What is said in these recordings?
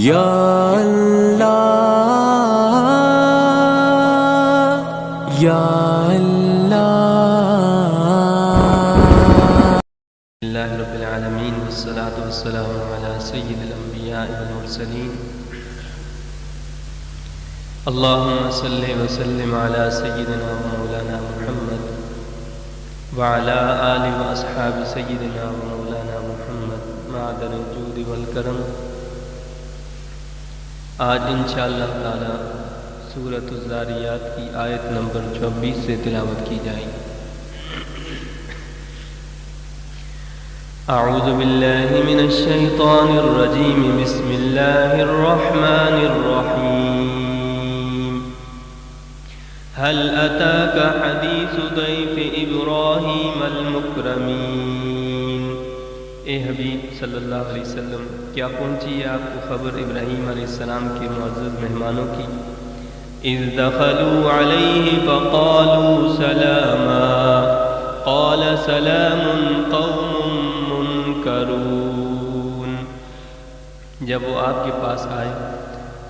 یا اللہ یا اللہ۔ اللہ رب العالمین والصلاة والسلام علی سید الانبیاء والمرسلین، اللہم صلی وسلم علی سیدنا ومولانا محمد وعلی آل و اصحاب سیدنا ومولانا محمد معدن الجود والکرم۔ آج انشاءاللہ تعالی سورۃ الذاریات کی آیت نمبر 24 سے تلاوت کی جائے گی۔ اعوذ باللہ من الشیطان الرجیم، بسم اللہ الرحمن الرحیم۔ هل اتاک حدیث ضیف ابراہیم المکرمین۔ اے حبیب صلی اللہ علیہ وسلم، کیا پہنچی ہے آپ کو خبر ابراہیم علیہ السلام کے معزز مہمانوں کی؟ اذ دخلوا علیہ فقالوا سلاما، قال سلام قوم منکرون۔ جب وہ آپ کے پاس آئے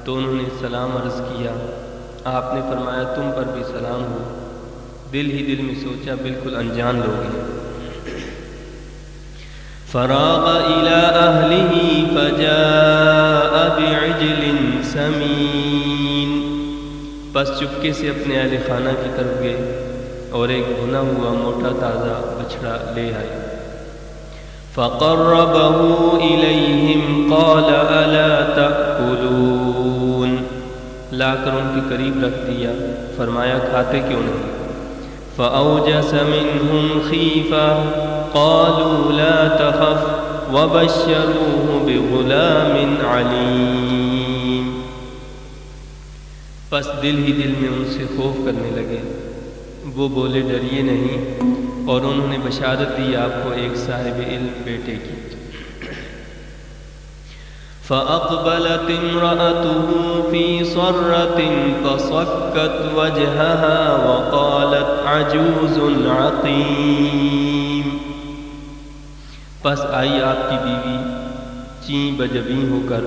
تو انہوں نے سلام عرض کیا، آپ نے فرمایا تم پر بھی سلام ہو۔ دل ہی دل میں سوچا بالکل انجان لوگ ہیں۔ فراغ إلى أهله فجاء بعجل سمين، پس چپکے سے اپنے اہل خانہ کی طرف گئے اور ایک بھنا ہوا موٹا تازہ بچڑا لے آئے۔ فقربه إليهم قال ألا تأكلون، لا کر ان کے قریب رکھ دیا، فرمایا کھاتے کیوں نہیں؟ فأوجس منهم خيفة قالوا لا تخف وبشروه بغلام عليم، پس دل ہی دل میں ان سے خوف کرنے لگے۔ وہ بولے ڈریے نہیں، اور انہوں نے بشارت دی آپ کو ایک صاحب علم بیٹے کی۔ فأقبلت امرأته في صرة فصكت وجهها وقالت عجوز عقيم، پس آئی آپ کی بیوی چیں بجبیں ہو کر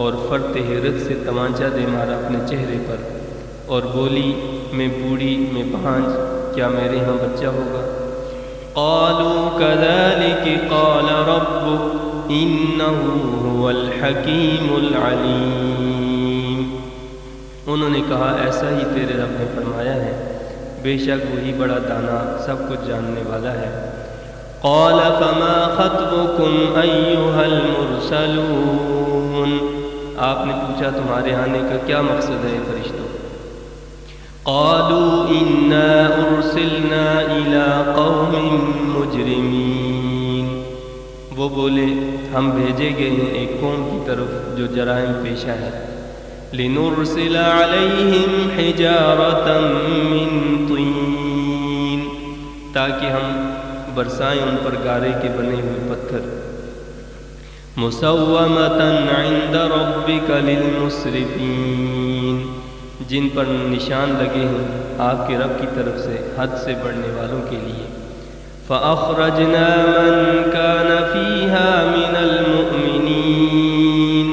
اور فرط حیرت سے تمانچہ دے مارا اپنے چہرے پر، اور بولی میں بوڑھی میں بھانج، کیا میرے ہاں بچہ ہوگا؟ قالوا كذلك قال ربك انه هو الحکیم العلیم، انہوں نے کہا ایسا ہی تیرے رب نے فرمایا ہے، بے شک وہی بڑا دانا سب کچھ جاننے والا ہے۔ قال فما خطبكم ایھا المرسلون، آپ نے پوچھا تمہارے آنے کا کیا مقصد ہے فرشتوں؟ قالوا انا ارسلنا الى قوم مجرمین، وہ بولے ہم بھیجے گئے ہیں ایک قوم کی طرف جو جرائم پیشہ ہے۔ لنرسل علیہم حجارۃ من طین، تاکہ ہم برسائیں ان پر گارے کے بنے ہوئے پتھر۔ مسومۃ عند ربک للمسرفین، جن پر نشان لگے ہیں آپ کے رب کی طرف سے حد سے بڑھنے والوں کے لیے۔ فأخرجنا من كان فيها من المؤمنين،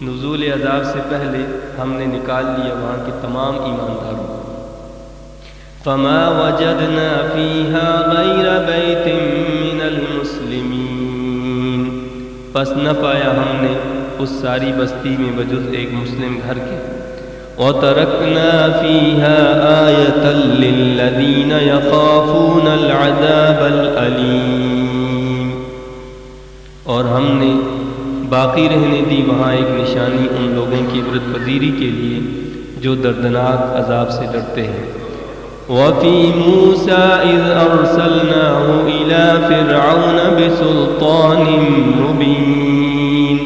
نزول عذاب سے پہلے ہم نے نکال لیا وہاں کے تمام ایمانداروں۔ فما وجدنا فيها غير بيت من المسلمين، پس نہ پایا ہم نے اس ساری بستی میں بجز ایک مسلم گھر کے۔ وَتَرَكْنَا فِيهَا آيَةً لِّلَّذِينَ يَخَافُونَ الْعَذَابَ الْأَلِيمَ، اور ہم نے باقی رہنے دی وہاں ایک نشانی ان لوگوں کی عبرت پذیری کے لیے جو دردناک عذاب سے ڈرتے ہیں۔ وَفِي مُوسَىٰ إِذْ أَرْسَلْنَاهُ إِلَىٰ فِرْعَوْنَ بِسُلْطَانٍ مُّبِينٍ،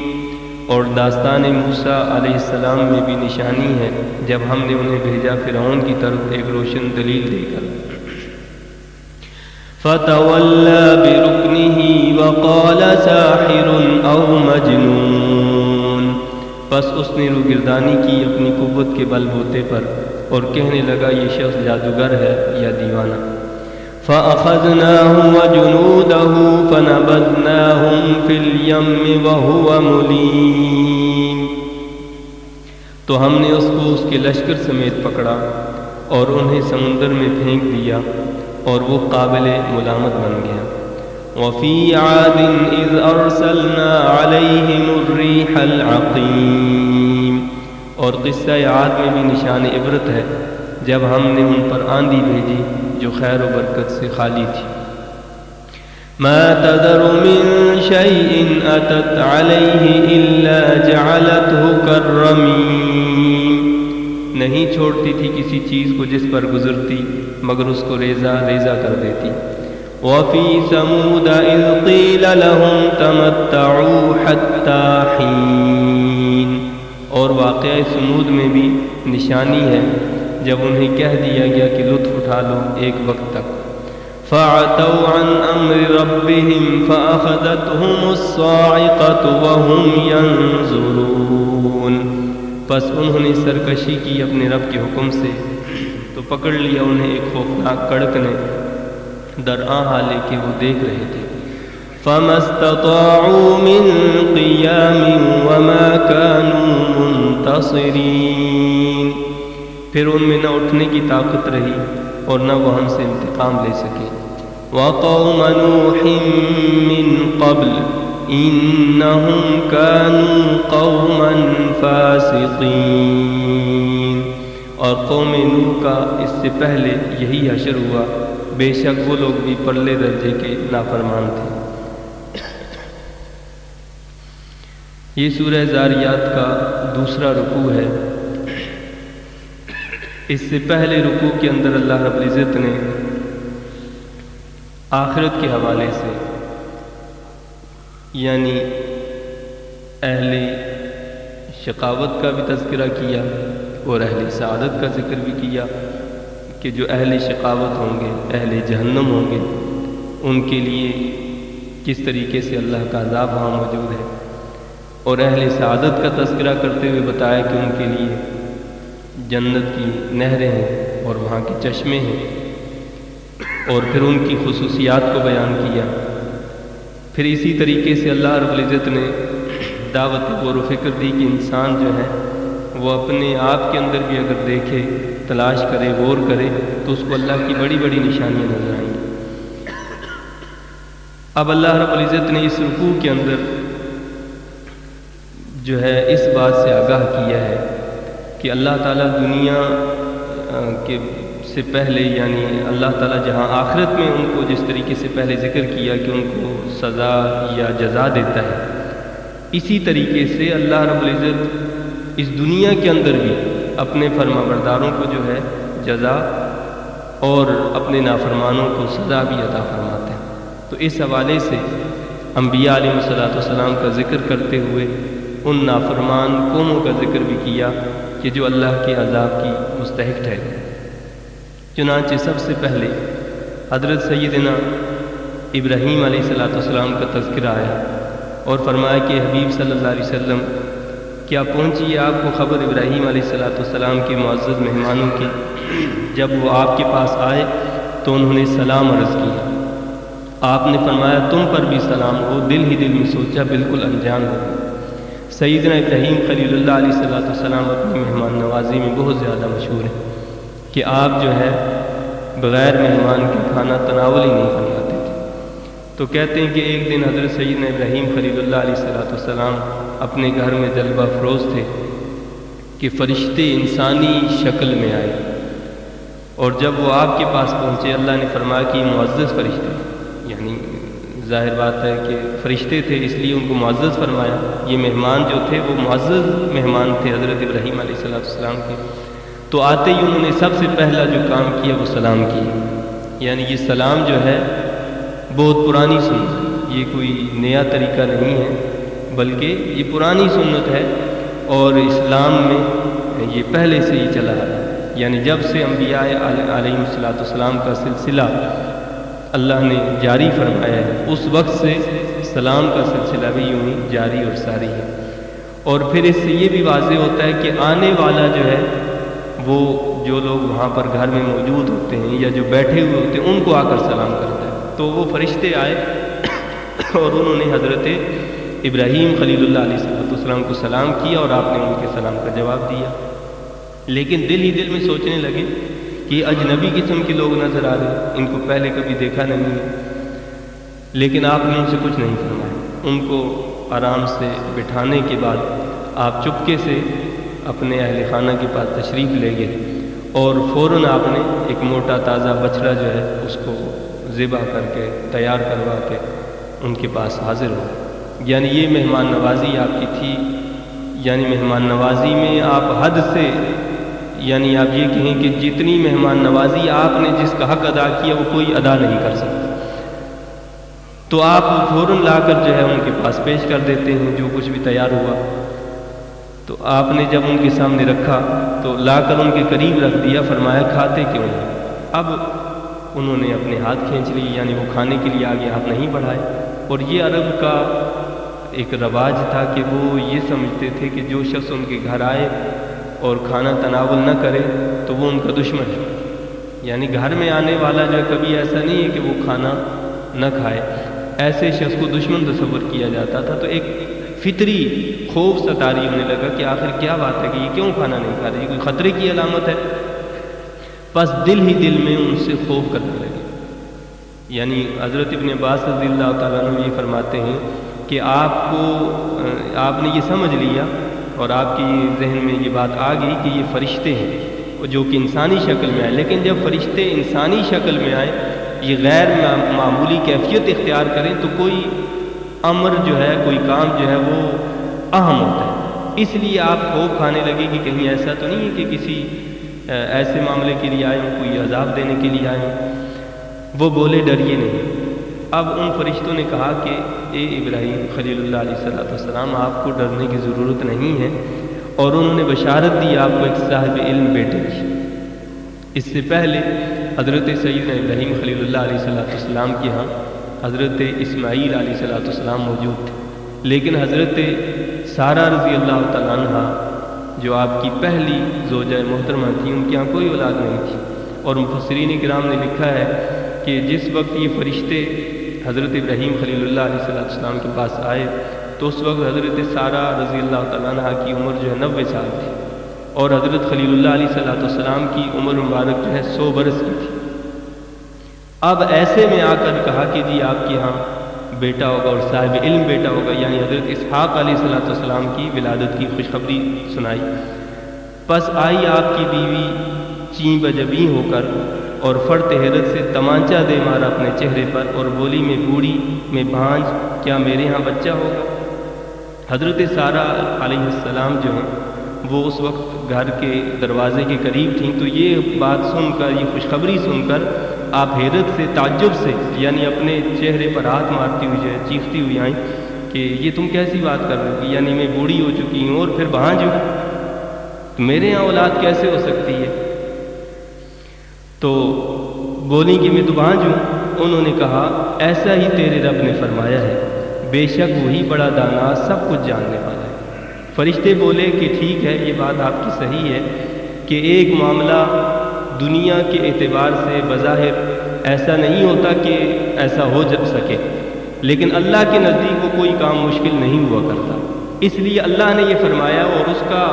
اور داستان موسیٰ علیہ السلام میں بھی نشانی ہے جب ہم نے انہیں بھیجا فرعون کی طرف ایک روشن دلیل دے کر۔ فَتَوَلَّىٰ بِرُكْنِهِ وَقَالَ سَاحِرٌ أَوْ مَجْنُونٌ، پس اس نے روگردانی کی اپنی قوت کے بل بوتے پر اور کہنے لگا یہ شخص جادوگر ہے یا دیوانہ۔ فأخذناه وجنوده فنبذناهم في اليم وهو مليم، تو ہم نے اس کو اس کے لشکر سمیت پکڑا اور انہیں سمندر میں پھینک دیا اور وہ قابل ملامت بن گیا۔ وَفِي عَادٍ إِذْ أَرْسَلْنَا عَلَيْهِمُ الرِّيحَ الْعَقِيمَ، اور قصہ عاد میں بھی نشان عبرت ہے جب ہم نے ان پر آندھی بھیجی جو خیر و برکت سے خالی تھی۔ مَا تَذَرُ مِن شَيْءٍ أَتَتْ عَلَيْهِ إِلَّا جَعَلَتْهُ كَالرَّمِيمِ، نہیں چھوڑتی تھی کسی چیز کو جس پر گزرتی مگر اس کو ریزہ ریزہ کر دیتی۔ وَفِي ثَمُودَ إِذْ قِيلَ لَهُمْ تَمَتَّعُوا حَتَّى حِينٍ، اور واقعہ سمود میں بھی نشانی ہے جب انہیں کہہ دیا گیا کہ لطف اٹھا لو ایک وقت تک۔ فَعَتَوْا عَنْ أَمْرِ رَبِّهِمْ فَأَخَذَتْهُمُ الصَّاعِقَةُ وَهُمْ يَنظُرُونَ، پس انہوں نے سرکشی کی اپنے رب کے حکم سے تو پکڑ لیا انہیں ایک خوفناک کڑک نے، درآں حالے کہ وہ دیکھ رہے تھے۔ فَمَا اسْتَطَاعُوا مِن قِيَامٍ وَمَا كَانُوا مُنتَصِرِينَ، پھر ان میں نہ اٹھنے کی طاقت رہی اور نہ وہ ہم سے انتقام لے سکے۔ وَقَوْمَ نُوحٍ مِّن قَبْلُ إِنَّهُمْ كَانُوا قَوْمًا فَاسِقِينَ، اور قوم نوح کا اس سے پہلے یہی حشر ہوا، بے شک وہ لوگ بھی پرلے درجے کے نافرمان تھے۔ یہ سورہ زاریات کا دوسرا رکوع ہے۔ اس سے پہلے رکوع کے اندر اللہ رب العزت نے آخرت کے حوالے سے یعنی اہل شقاوت کا بھی تذکرہ کیا اور اہل سعادت کا ذکر بھی کیا کہ جو اہل شقاوت ہوں گے، اہل جہنم ہوں گے، ان کے لیے کس طریقے سے اللہ کا عذاب وہاں موجود ہے، اور اہل سعادت کا تذکرہ کرتے ہوئے بتایا کہ ان کے لیے جنت کی نہریں ہیں اور وہاں کے چشمے ہیں، اور پھر ان کی خصوصیات کو بیان کیا۔ پھر اسی طریقے سے اللہ رب العزت نے دعوت غور و فکر دی کہ انسان جو ہے وہ اپنے آپ کے اندر بھی اگر دیکھے، تلاش کرے، غور کرے تو اس کو اللہ کی بڑی بڑی نشانیاں نظر آئیں گی۔ اب اللہ رب العزت نے اس رکوع کے اندر جو ہے اس بات سے آگاہ کیا ہے کہ اللہ تعالیٰ دنیا کے سے پہلے یعنی اللہ تعالیٰ جہاں آخرت میں ان کو جس طریقے سے پہلے ذکر کیا کہ ان کو سزا یا جزا دیتا ہے، اسی طریقے سے اللہ رب العزت اس دنیا کے اندر بھی اپنے فرما برداروں کو جو ہے جزا اور اپنے نافرمانوں کو سزا بھی عطا فرماتے ہیں۔ تو اس حوالے سے انبیاء علیہ السلام کا ذکر کرتے ہوئے ان نافرمان قوموں کا ذکر بھی کیا کہ جو اللہ کے عذاب کی مستحق ٹھہرے۔ چنانچہ سب سے پہلے حضرت سیدنا ابراہیم علیہ السلام کا تذکرہ آیا اور فرمایا کہ حبیب صلی اللہ علیہ وسلم کیا پہنچی ہے آپ کو خبر ابراہیم علیہ السلام کے معزز مہمانوں کی، جب وہ آپ کے پاس آئے تو انہوں نے سلام عرض کیا۔ آپ نے فرمایا تم پر بھی سلام ہو، دل ہی دل میں سوچا بالکل انجان ہو۔ سیدنا ابراہیم خلیل اللہ علیہ السلام اپنی مہمان نوازی میں بہت زیادہ مشہور ہیں کہ آپ جو ہے بغیر مہمان کے کھانا تناول ہی نہیں فرماتے تھے۔ تو کہتے ہیں کہ ایک دن حضرت سیدنا ابراہیم خلیل اللہ علیہ السلام اپنے گھر میں جلوہ افروز تھے کہ فرشتے انسانی شکل میں آئے، اور جب وہ آپ کے پاس پہنچے اللہ نے فرمایا کہ یہ معزز فرشتے، یعنی ظاہر بات ہے کہ فرشتے تھے اس لیے ان کو معزز فرمایا، یہ مہمان جو تھے وہ معزز مہمان تھے حضرت ابراہیم علیہ السلام کے۔ تو آتے ہی انہوں نے سب سے پہلا جو کام کیا وہ سلام کیا، یعنی یہ سلام جو ہے بہت پرانی سنت ہے، یہ کوئی نیا طریقہ نہیں ہے بلکہ یہ پرانی سنت ہے، اور اسلام میں یہ پہلے سے ہی چلا ہے، یعنی جب سے انبیاء علیہ السلام کا سلسلہ اللہ نے جاری فرمایا ہے اس وقت سے سلام کا سلسلہ بھی یوں ہی جاری اور ساری ہے۔ اور پھر اس سے یہ بھی واضح ہوتا ہے کہ آنے والا جو ہے وہ جو لوگ وہاں پر گھر میں موجود ہوتے ہیں یا جو بیٹھے ہوئے ہوتے ہیں ان کو آ کر سلام کرتا ہے۔ تو وہ فرشتے آئے اور انہوں نے حضرت ابراہیم خلیل اللہ علیہ السلام کو سلام کیا اور آپ نے ان کے سلام کا جواب دیا، لیکن دل ہی دل میں سوچنے لگے کہ اجنبی قسم کے لوگ نظر آ رہے ہیں، ان کو پہلے کبھی دیکھا نہیں ہے، لیکن آپ نے ان سے کچھ نہیں فرمایا۔ ان کو آرام سے بٹھانے کے بعد آپ چپکے سے اپنے اہل خانہ کے پاس تشریف لے گئے اور فوراً آپ نے ایک موٹا تازہ بچڑا جو ہے اس کو ذبح کر کے تیار کروا کے ان کے پاس حاضر ہو۔ یعنی یہ مہمان نوازی آپ کی تھی، یعنی مہمان نوازی میں آپ حد سے، یعنی آپ یہ کہیں کہ جتنی مہمان نوازی آپ نے جس کا حق ادا کیا وہ کوئی ادا نہیں کر سکتا، تو آپ فوراً لا کر جو ہے ان کے پاس پیش کر دیتے ہیں جو کچھ بھی تیار ہوا۔ تو آپ نے جب ان کے سامنے رکھا تو لا کر ان کے قریب رکھ دیا، فرمایا کھاتے کیوں نہیں؟ اب انہوں نے اپنے ہاتھ کھینچ لی، یعنی وہ کھانے کے لیے آگے ہاتھ نہیں بڑھائے۔ اور یہ عرب کا ایک رواج تھا کہ وہ یہ سمجھتے تھے کہ جو شخص ان کے گھر آئے اور کھانا تناول نہ کرے تو وہ ان کا دشمن ہے، یعنی گھر میں آنے والا جو ہے کبھی ایسا نہیں ہے کہ وہ کھانا نہ کھائے، ایسے شخص کو دشمن تصور کیا جاتا تھا۔ تو ایک فطری خوف سا طاری ہونے لگا کہ آخر کیا بات ہے کہ یہ کیوں کھانا نہیں کھا رہی، یہ کوئی خطرے کی علامت ہے؟ بس دل ہی دل میں ان سے خوف کرنے لگے۔ یعنی حضرت ابن عباس رضی اللہ تعالیٰ عنہ یہ فرماتے ہیں کہ آپ نے یہ سمجھ لیا اور آپ کی ذہن میں یہ بات آ گئی کہ یہ فرشتے ہیں جو کہ انسانی شکل میں آئے، لیکن جب فرشتے انسانی شکل میں آئے، یہ غیر معمولی کیفیت اختیار کریں تو کوئی امر جو ہے، کوئی کام جو ہے وہ اہم ہوتا ہے، اس لیے آپ خوف کھانے لگے کہ کہیں ایسا تو نہیں ہے کہ کسی ایسے معاملے کے لیے آئے ہوں، کوئی عذاب دینے کے لیے آئے ہوں۔ وہ بولے ڈریے نہیں۔ اب ان فرشتوں نے کہا کہ اے ابراہیم خلیل اللہ علیہ السلام، آپ کو ڈرنے کی ضرورت نہیں ہے، اور انہوں نے بشارت دی آپ کو ایک صاحب علم بیٹے کی۔ اس سے پہلے حضرت سیدنا ابراہیم خلیل اللہ علیہ السلام کے ہاں حضرت اسماعیل علیہ السلام موجود تھے، لیکن حضرت سارہ رضی اللہ تعالیٰ عنہ جو آپ کی پہلی زوجہ محترمہ تھی، ان کے ہاں کوئی اولاد نہیں تھی۔ اور مفسرین کرام نے لکھا ہے کہ جس وقت یہ فرشتے حضرت ابراہیم خلیل اللہ علیہ السلام کے پاس آئے تو اس وقت حضرت سارہ رضی اللہ تعالیٰ عنہ کی عمر جو ہے 90 سال تھی، اور حضرت خلیل اللہ علیہ السلام کی عمر مبارک جو ہے 100 برس کی تھی۔ اب ایسے میں آ کر کہا کہ جی آپ کے ہاں بیٹا ہوگا اور صاحب علم بیٹا ہوگا، یعنی حضرت اسحاق علیہ السلام کی ولادت کی خوشخبری سنائی۔ پس آئی آپ کی بیوی چیں بجبیں ہو کر اور فرط حیرت سے تمانچہ دے مارا اپنے چہرے پر اور بولی میں بوڑھی میں بھانج، کیا میرے ہاں بچہ ہوگا؟ حضرت سارہ علیہ السلام جو ہیں وہ اس وقت گھر کے دروازے کے قریب تھیں، تو یہ بات سن کر، یہ خوشخبری سن کر آپ حیرت سے، تعجب سے، یعنی اپنے چہرے پر ہاتھ مارتی ہوئی جو ہے چیختی ہوئی آئیں کہ یہ تم کیسی بات کر رہی ہو، یعنی میں بوڑھی ہو چکی ہوں اور پھر بھانج ہوں، تو میرے یہاں اولاد کیسے ہو سکتی ہے؟ تو بولی کہ میں تو بھانج ہوں۔ انہوں نے کہا ایسا ہی تیرے رب نے فرمایا ہے، بے شک وہی بڑا دانا سب کچھ جاننے والا ہے۔ فرشتے بولے کہ ٹھیک ہے، یہ بات آپ کی صحیح ہے کہ ایک معاملہ دنیا کے اعتبار سے بظاہر ایسا نہیں ہوتا کہ ایسا ہو سکے، لیکن اللہ کے نزدیک وہ کوئی کام مشکل نہیں ہوا کرتا، اس لیے اللہ نے یہ فرمایا، اور اس کا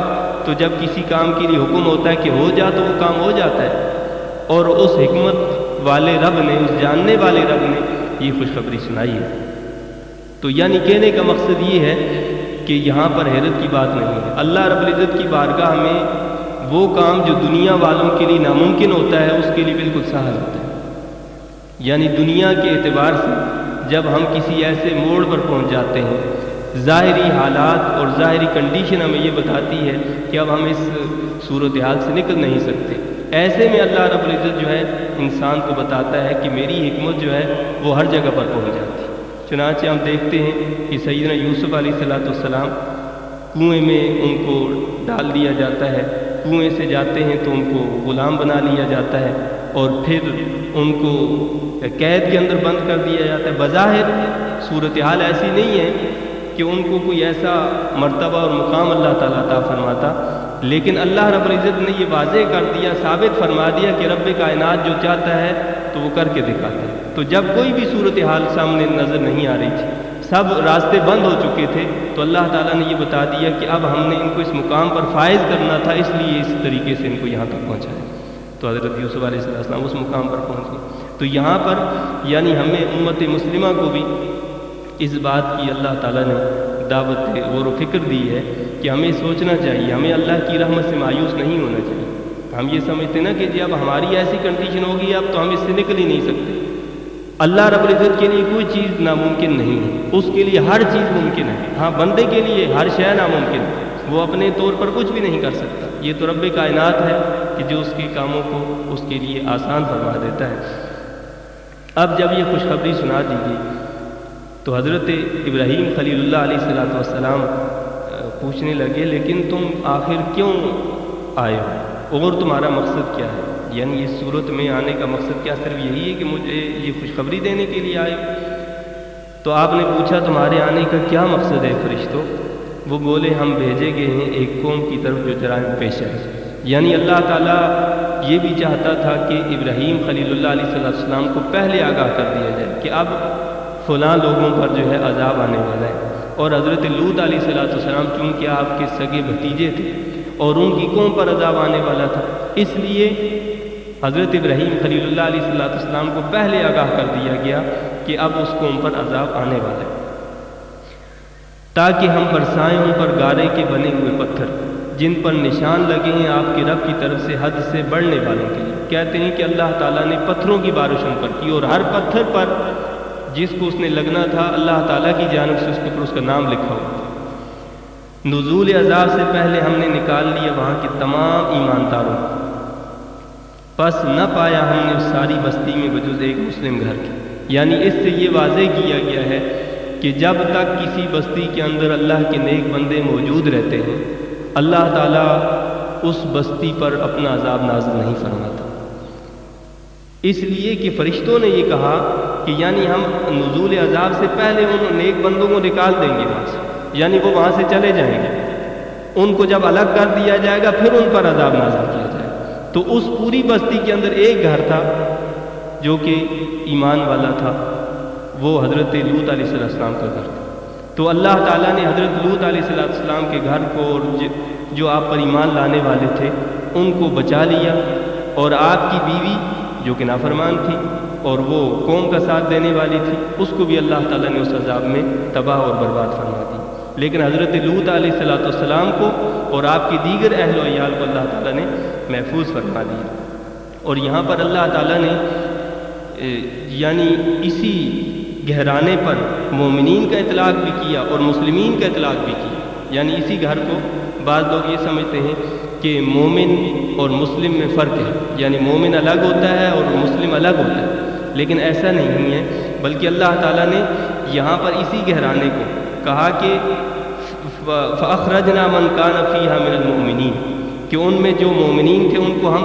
تو جب کسی کام کے لیے حکم ہوتا ہے کہ ہو جا تو وہ کام ہو جاتا ہے، اور اس حکمت والے رب نے، اس جاننے والے رب نے یہ خوشخبری سنائی ہے۔ تو یعنی کہنے کا مقصد یہ ہے کہ یہاں پر حیرت کی بات نہیں ہے، اللہ رب العزت کی بارگاہ میں وہ کام جو دنیا والوں کے لیے ناممکن ہوتا ہے اس کے لیے بالکل سہل ہوتا ہے۔ یعنی دنیا کے اعتبار سے جب ہم کسی ایسے موڑ پر پہنچ جاتے ہیں، ظاہری حالات اور ظاہری کنڈیشن ہمیں یہ بتاتی ہے کہ اب ہم اس صورتحال سے نکل نہیں سکتے، ایسے میں اللہ رب العزت جو ہے انسان کو بتاتا ہے کہ میری حکمت جو ہے وہ ہر جگہ پر پہنچ جاتی ہے۔ چنانچہ ہم دیکھتے ہیں کہ سیدنا یوسف علیہ السلام کنویں میں ان کو ڈال دیا جاتا ہے، کنویں سے جاتے ہیں تو ان کو غلام بنا لیا جاتا ہے، اور پھر ان کو قید کے اندر بند کر دیا جاتا ہے۔ بظاہر صورتحال ایسی نہیں ہے کہ ان کو کوئی ایسا مرتبہ اور مقام اللہ تعالیٰ عطا فرماتا، لیکن اللہ رب العزت نے یہ واضح کر دیا، ثابت فرما دیا کہ رب کائنات جو چاہتا ہے تو وہ کر کے دکھاتا ہے۔ تو جب کوئی بھی صورتحال سامنے نظر نہیں آ رہی تھی، سب راستے بند ہو چکے تھے، تو اللہ تعالیٰ نے یہ بتا دیا کہ اب ہم نے ان کو اس مقام پر فائز کرنا تھا، اس لیے اس طریقے سے ان کو یہاں تک پہنچایا۔ تو حضرت یوسف علیہ السلام اس مقام پر پہنچ گئے۔ تو یہاں پر یعنی ہمیں امت مسلمہ کو بھی اس بات کی اللہ تعالیٰ نے دعوت غور و فکر دی ہے کہ ہمیں سوچنا چاہیے، ہمیں اللہ کی رحمت سے مایوس نہیں ہونا چاہیے۔ ہم یہ سمجھتے نا کہ جی اب ہماری ایسی کنڈیشن ہوگی اب تو ہم اس سے نکل ہی نہیں سکتے۔ اللہ رب العزت کے لیے کوئی چیز ناممکن نہیں ہے، اس کے لیے ہر چیز ممکن ہے۔ ہاں بندے کے لیے ہر شے ناممکن ہے، وہ اپنے طور پر کچھ بھی نہیں کر سکتا۔ یہ تو رب کائنات ہے کہ جو اس کے کاموں کو اس کے لیے آسان فرما دیتا ہے۔ اب جب یہ خوشخبری سنا دی گئی تو حضرت ابراہیم خلیل اللہ علیہ السلام پوچھنے لگے لیکن تم آخر کیوں آئے ہو اور تمہارا مقصد کیا ہے؟ یعنی اس صورت میں آنے کا مقصد کیا صرف یہی ہے کہ مجھے یہ خوشخبری دینے کے لیے آئے ہو؟ تو آپ نے پوچھا تمہارے آنے کا کیا مقصد ہے فرشتوں؟ وہ بولے ہم بھیجے گئے ہیں ایک قوم کی طرف جو جرائم پیش ہے۔ یعنی اللہ تعالیٰ یہ بھی چاہتا تھا کہ ابراہیم خلیل اللہ علیہ السلام کو پہلے آگاہ کر دیا جائے کہ اب فلاں لوگوں پر جو ہے عذاب آنے والا ہے۔ اور حضرت لوط علیہ السلام چونکہ آپ کے سگے بھتیجے تھے اور ان کی قوم پر عذاب آنے والا تھا، اس لیے حضرت ابراہیم خلیل اللہ علیہ السلام کو پہلے آگاہ کر دیا گیا کہ اب اس قوم پر عذاب آنے والا ہے، تاکہ ہم برسائیں ان پر گارے کے بنے ہوئے پتھر جن پر نشان لگے ہیں آپ کے رب کی طرف سے حد سے بڑھنے والوں کے لیے۔ کہتے ہیں کہ اللہ تعالیٰ نے پتھروں کی بارش ان پر کی اور ہر پتھر پر جس کو اس نے لگنا تھا اللہ تعالیٰ کی جانب سے اس کے اوپر اس کا نام لکھا ہوا تھا۔ نزول عذاب سے پہلے ہم نے نکال لیا وہاں کے تمام ایمانداروں کو، پس نہ پایا ہم نے اس ساری بستی میں بجز ایک مسلم گھر کے۔ یعنی اس سے یہ واضح کیا گیا ہے کہ جب تک کسی بستی کے اندر اللہ کے نیک بندے موجود رہتے ہیں اللہ تعالیٰ اس بستی پر اپنا عذاب نازل نہیں فرماتا، اس لیے کہ فرشتوں نے یہ کہا کہ یعنی ہم نزول عذاب سے پہلے ان نیک بندوں کو نکال دیں گے وہاں سے، یعنی وہ وہاں سے چلے جائیں گے، ان کو جب الگ کر دیا جائے گا پھر ان پر عذاب نازل کیا جائے گا۔ تو اس پوری بستی کے اندر ایک گھر تھا جو کہ ایمان والا تھا، وہ حضرت لوط علیہ السلام کا گھر تھا۔ تو اللہ تعالیٰ نے حضرت لوط علیہ السلام کے گھر کو اور جو آپ پر ایمان لانے والے تھے ان کو بچا لیا، اور آپ کی بیوی جو کہ نافرمان تھی اور وہ قوم کا ساتھ دینے والی تھی اس کو بھی اللہ تعالیٰ نے اس عذاب میں تباہ اور برباد فرما دی۔ لیکن حضرت لوط علیہ السلام کو اور آپ کی دیگر اہل و عیال کو اللہ تعالیٰ نے محفوظ فرما دیا۔ اور یہاں پر اللہ تعالیٰ نے یعنی اسی گھرانے پر مومنین کا اطلاق بھی کیا اور مسلمین کا اطلاق بھی کیا۔ یعنی اسی گھر کو بعض لوگ یہ سمجھتے ہیں کہ مومن اور مسلم میں فرق ہے، یعنی مومن الگ ہوتا ہے اور مسلم الگ ہوتا ہے، لیکن ایسا نہیں ہے، بلکہ اللہ تعالیٰ نے یہاں پر اسی گھرانے کو کہا کہ فَأَخْرَجْنَا مَنْ كَانَ فِيهَا مِنَ الْمُؤْمِنِينَ، کہ ان میں جو مومنین تھے ان کو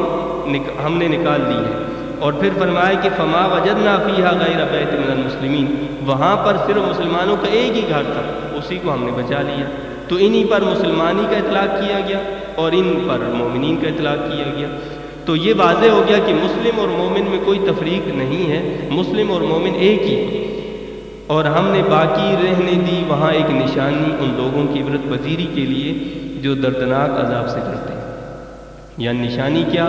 ہم نے نکال دی ہے۔ اور پھر فرمایا کہ فَمَا وَجَدْنَا فِيهَا غَيْرَ بَيْتٍ مِنَ الْمُسْلِمِينَ، وہاں پر صرف مسلمانوں کا ایک ہی گھر تھا، اسی کو ہم نے بچا لیا۔ تو انہی پر مسلمانی کا اطلاق کیا گیا اور ان پر مومنین کا اطلاق کیا گیا۔ تو یہ واضح ہو گیا کہ مسلم اور مومن میں کوئی تفریق نہیں ہے، مسلم اور مومن ایک ہی ہے۔ اور ہم نے باقی رہنے دی وہاں ایک نشانی ان لوگوں کی عبرت پذیری کے لیے جو دردناک عذاب سے ڈرتے ہیں۔ یعنی نشانی کیا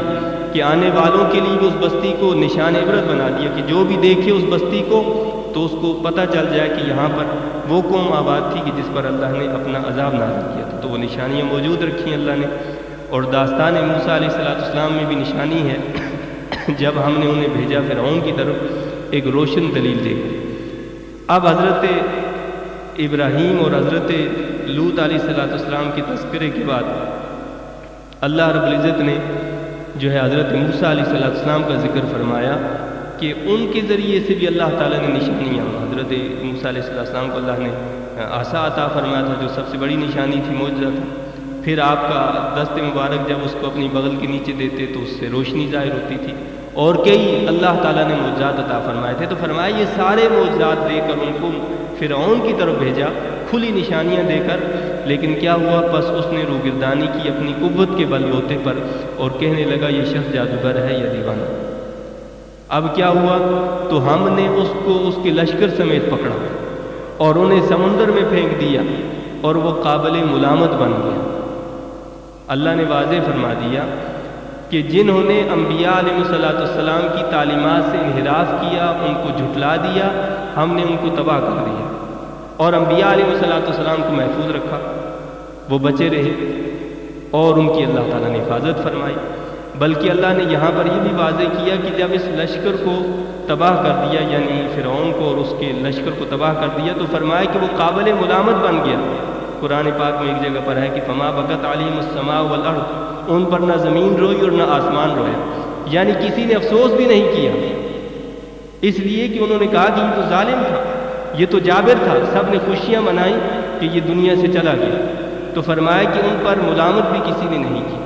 کہ آنے والوں کے لیے اس بستی کو نشان عبرت بنا دیا کہ جو بھی دیکھے اس بستی کو تو اس کو پتہ چل جائے کہ یہاں پر وہ قوم آباد تھی کہ جس پر اللہ نے اپنا عذاب نازل کیا تھا۔ تو وہ نشانیاں موجود رکھی اللہ نے۔ اور داستان موسیٰ علیہ السلام میں بھی نشانی ہے، جب ہم نے انہیں بھیجا فرعون کی طرف ایک روشن دلیل دے کر۔ اب حضرت ابراہیم اور حضرت لوط علیہ السلام کے تذکرے کے بعد اللہ رب العزت نے جو ہے حضرت موسیٰ علیہ السلام کا ذکر فرمایا کہ ان کے ذریعے سے بھی اللہ تعالیٰ نے نشانیاں، حضرت موسیٰ علیہ السلام کو اللہ نے عصا عطا فرمایا تھا جو سب سے بڑی نشانی تھی، معجزہ تھا۔ پھر آپ کا دست مبارک جب اس کو اپنی بغل کے نیچے دیتے تو اس سے روشنی ظاہر ہوتی تھی، اور کئی اللہ تعالیٰ نے معجزات عطا فرمائے تھے۔ تو فرمایا یہ سارے معجزات دے کر ان کو فرعون کی طرف بھیجا، کھلی نشانیاں دے کر، لیکن کیا ہوا؟ بس اس نے روگردانی کی اپنی قوت کے بل بوتے پر اور کہنے لگا یہ شخص جادوگر ہے یا دیوانہ۔ اب کیا ہوا؟ تو ہم نے اس کو اس کے لشکر سمیت پکڑا اور انہیں سمندر میں پھینک دیا اور وہ قابل ملامت بن گیا۔ اللہ نے واضح فرما دیا کہ جنہوں نے انبیاء علیہ السلام کی تعلیمات سے انحراف کیا، ان کو جھٹلا دیا، ہم نے ان کو تباہ کر دیا، اور انبیاء علیہ السلام کو محفوظ رکھا، وہ بچے رہے اور ان کی اللہ تعالیٰ نے حفاظت فرمائی۔ بلکہ اللہ نے یہاں پر یہ بھی واضح کیا کہ جب اس لشکر کو تباہ کر دیا، یعنی فرعون کو اور اس کے لشکر کو تباہ کر دیا، تو فرمایا کہ وہ قابل ملامت بن گیا۔ قرآن پاک میں ایک جگہ پر ہے کہ فما بکت علیہم السماء والارض، ان پر نہ زمین روئی اور نہ آسمان رویا، یعنی کسی نے افسوس بھی نہیں کیا، اس لیے کہ انہوں نے کہا کہ یہ تو ظالم تھا، یہ تو جابر تھا، سب نے خوشیاں منائیں کہ یہ دنیا سے چلا گیا۔ تو فرمایا کہ ان پر ملامت بھی کسی نے نہیں کی۔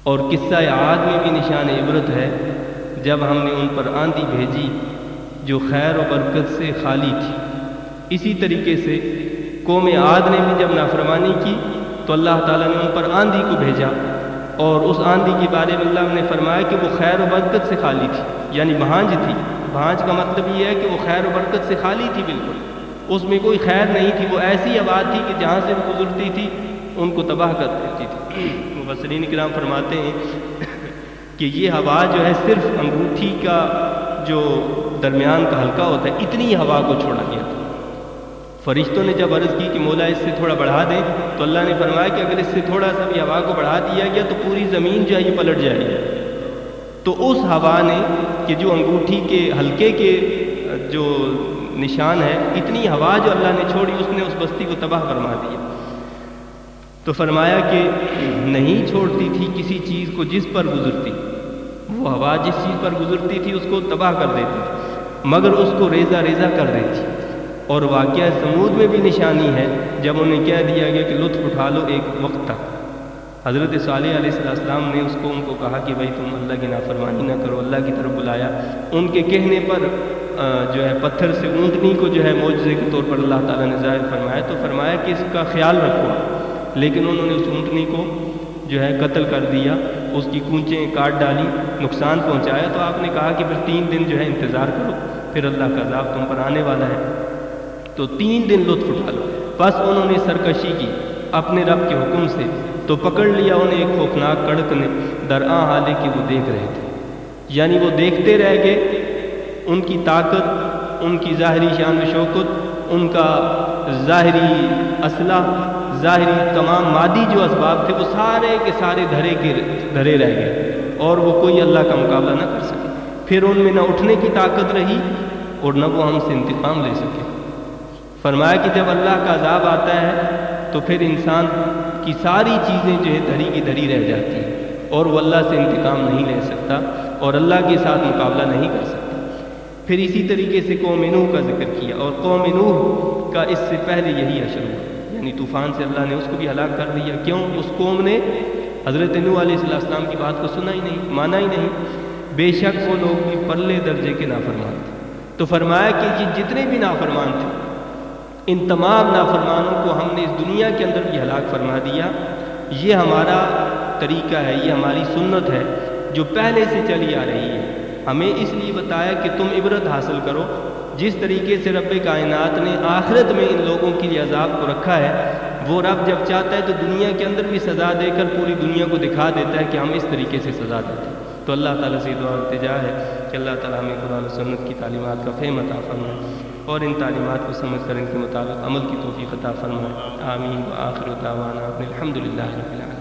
اور قصہ عاد میں بھی نشان عبرت ہے، جب ہم نے ان پر آندھی بھیجی جو خیر و برکت سے خالی تھی۔ اسی طریقے سے قوم عاد نے بھی جب نافرمانی کی تو اللہ تعالیٰ نے ان پر آندھی کو بھیجا، اور اس آندھی کے بارے میں اللہ نے فرمایا کہ وہ خیر و برکت سے خالی تھی، یعنی بھانج تھی۔ بھانج کا مطلب یہ ہے کہ وہ خیر و برکت سے خالی تھی، بالکل اس میں کوئی خیر نہیں تھی، وہ ایسی ہوا تھی کہ جہاں سے وہ گزرتی تھی ان کو تباہ کر دیتی تھی۔ مفسرین کرام فرماتے ہیں کہ یہ ہوا جو ہے صرف انگوٹھی کا جو درمیان کا حلقہ ہوتا ہے، اتنی ہوا کو چھوڑا گیا تھا۔ فرشتوں نے جب عرض کی کہ مولا اس سے تھوڑا بڑھا دیں، تو اللہ نے فرمایا کہ اگر اس سے تھوڑا سا بھی ہوا کو بڑھا دیا گیا تو پوری زمین جو ہے یہ پلٹ جائے گی۔ تو اس ہوا نے کہ جو انگوٹھی کے حلقے کے جو نشان ہے، اتنی ہوا جو اللہ نے چھوڑی، اس نے اس بستی کو تباہ فرما دیا۔ تو فرمایا کہ نہیں چھوڑتی تھی کسی چیز کو جس پر گزرتی، وہ ہوا جس چیز پر گزرتی تھی اس کو تباہ کر دیتی تھی، مگر اس کو ریزہ ریزہ کر دیتی۔ اور واقعہ سمود میں بھی نشانی ہے، جب انہیں کہہ دیا گیا کہ لطف اٹھا لو ایک وقت تک۔ حضرت صالح علیہ السلام نے ان کو کہا کہ بھائی تم اللہ کی نافرمانی نہ کرو، اللہ کی طرف بلایا۔ ان کے کہنے پر جو ہے پتھر سے اونٹنی کو جو ہے معجزے کے طور پر اللہ تعالیٰ نے ظاہر فرمایا، تو فرمایا کہ اس کا خیال رکھو، لیکن انہوں نے اس اونٹنی کو جو ہے قتل کر دیا، اس کی کونچیں کاٹ ڈالی، نقصان پہنچایا۔ تو آپ نے کہا کہ پھر 3 دن جو ہے انتظار کرو، پھر اللہ کا عذاب تم پر آنے والا ہے، تو 3 دن لطف اٹھا لو۔ بس انہوں نے سرکشی کی اپنے رب کے حکم سے، تو پکڑ لیا انہیں ایک خوفناک کڑک نے، درآں حالے کہ وہ دیکھ رہے تھے، یعنی وہ دیکھتے رہ گئے۔ ان کی طاقت، ان کی ظاہری شان و شوکت، ان کا ظاہری اسلحہ، ظاہری تمام مادی جو اسباب تھے، وہ سارے کے سارے دھرے رہ گئے، اور وہ کوئی اللہ کا مقابلہ نہ کر سکے۔ پھر ان میں نہ اٹھنے کی طاقت رہی اور نہ وہ ہم سے انتقام لے سکے۔ فرمایا کہ جب اللہ کا عذاب آتا ہے تو پھر انسان کی ساری چیزیں جو ہے دھری کی دھری رہ جاتی ہیں، اور وہ اللہ سے انتقام نہیں لے سکتا اور اللہ کے ساتھ مقابلہ نہیں کر سکتا۔ پھر اسی طریقے سے قوم نوح کا ذکر کیا، اور قوم نوح کا اس سے پہلے یہی حشر ہوا، یعنی طوفان سے اللہ نے اس کو بھی ہلاک کر دیا۔ کیوں؟ اس قوم نے حضرت نوح علیہ السلام کی بات کو سنا ہی نہیں، مانا ہی نہیں، بے شک وہ لوگ بھی پرلے درجے کے نافرمان تھے۔ تو فرمایا کہ یہ جتنے بھی نافرمان تھے، ان تمام نافرمانوں کو ہم نے اس دنیا کے اندر بھی ہلاک فرما دیا۔ یہ ہمارا طریقہ ہے، یہ ہماری سنت ہے جو پہلے سے چلی آ رہی ہے۔ ہمیں اس لیے بتایا کہ تم عبرت حاصل کرو، جس طریقے سے رب کائنات نے آخرت میں ان لوگوں کے لیے عذاب کو رکھا ہے، وہ رب جب چاہتا ہے تو دنیا کے اندر بھی سزا دے کر پوری دنیا کو دکھا دیتا ہے کہ ہم اس طریقے سے سزا دیتے ہیں۔ تو اللہ تعالیٰ سے دعا التجا ہے کہ اللہ تعالیٰ ہمیں قرآن و سنت کی تعلیمات کا فہم عطا فرمائے، اور ان تعلیمات کو سمجھ کر ان کے مطابق عمل کی توفیق عطا فرمائے۔ آمین۔ وآخر دعوانا الحمد للہ رب العالمین۔